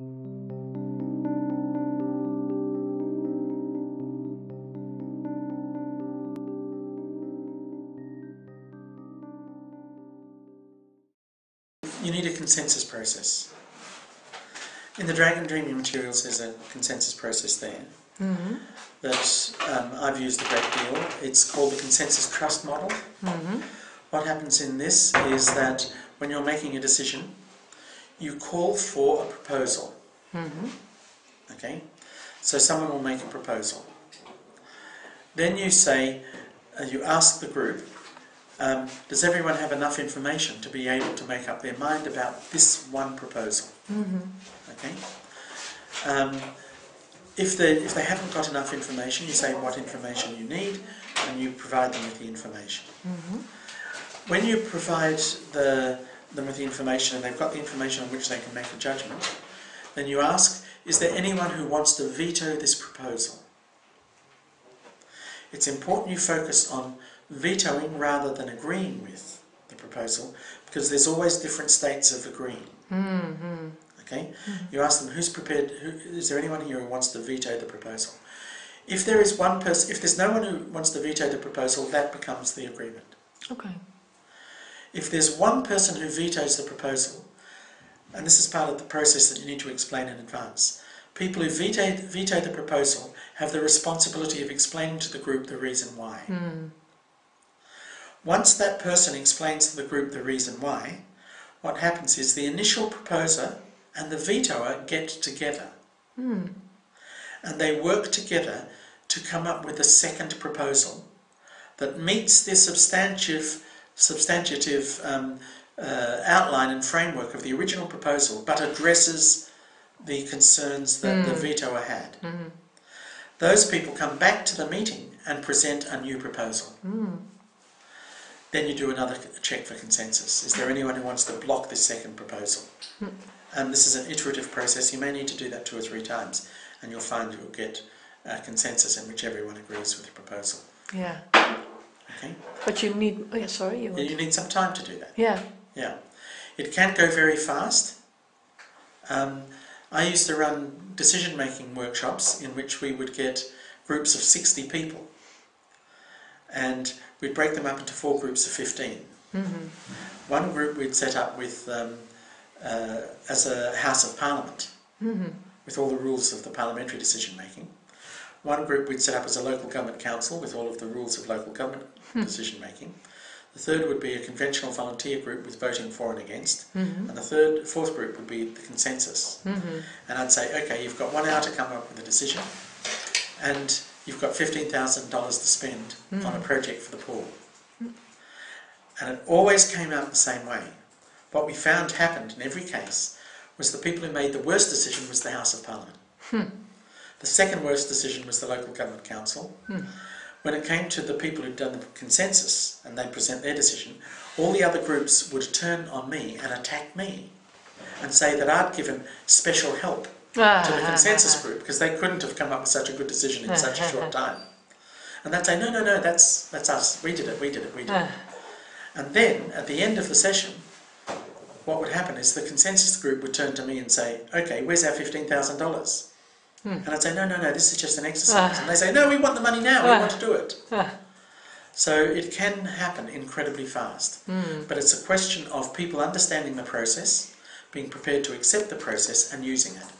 You need a consensus process. In the Dragon Dreaming materials there's a consensus process there that I've used a great deal. It's called the consensus trust model. What happens in this is that when you're making a decision, you call for a proposal. Okay? So someone will make a proposal. Then you say, you ask the group, does everyone have enough information to be able to make up their mind about this one proposal? Okay. If they haven't got enough information, you say what information you need, and you provide them with the information. When you provide them with the information, and they've got the information on which they can make a judgment, then you ask, is there anyone who wants to veto this proposal? It's important you focus on vetoing rather than agreeing with the proposal, because there's always different states of agreeing. Okay? You ask them, who's prepared, is there anyone here who wants to veto the proposal? If there is one person, if there's no one who wants to veto the proposal, that becomes the agreement. Okay. If there's one person who vetoes the proposal, and this is part of the process that you need to explain in advance, people who veto the proposal have the responsibility of explaining to the group the reason why. Once that person explains to the group the reason why, what happens is the initial proposer and the vetoer get together. And they work together to come up with a second proposal that meets the substantive outline and framework of the original proposal, but addresses the concerns that the vetoer had. Those people come back to the meeting and present a new proposal. Then you do another check for consensus. Is there anyone who wants to block this second proposal? And this is an iterative process. You may need to do that 2 or 3 times, and you'll find you'll get consensus in which everyone agrees with the proposal. Yeah. Okay. But you need. Oh, yeah, sorry. You need some time to do that. Yeah. Yeah. It can go very fast. I used to run decision-making workshops in which we would get groups of 60 people, and we'd break them up into 4 groups of 15. One group we'd set up with as a House of Parliament, with all the rules of the parliamentary decision-making. One group we'd set up as a local government council with all of the rules of local government decision-making. The third would be a conventional volunteer group with voting for and against. And the fourth group would be the consensus. And I'd say, okay, you've got 1 hour to come up with a decision, and you've got $15,000 to spend on a project for the poor. And it always came out the same way. What we found happened in every case was the people who made the worst decision was the House of Parliament. The second worst decision was the local government council. When it came to the people who'd done the consensus and they'd present their decision, all the other groups would turn on me and attack me and say that I'd given special help to the consensus group because they couldn't have come up with such a good decision in such a short time. And they'd say, no, that's us. We did it. And then, at the end of the session, what would happen is the consensus group would turn to me and say, okay, where's our $15,000? And I'd say, no, this is just an exercise. And they say, no, we want the money now, we want to do it. So it can happen incredibly fast. But it's a question of people understanding the process, being prepared to accept the process and using it.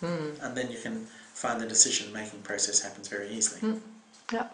And then you can find the decision-making process happens very easily. Yeah.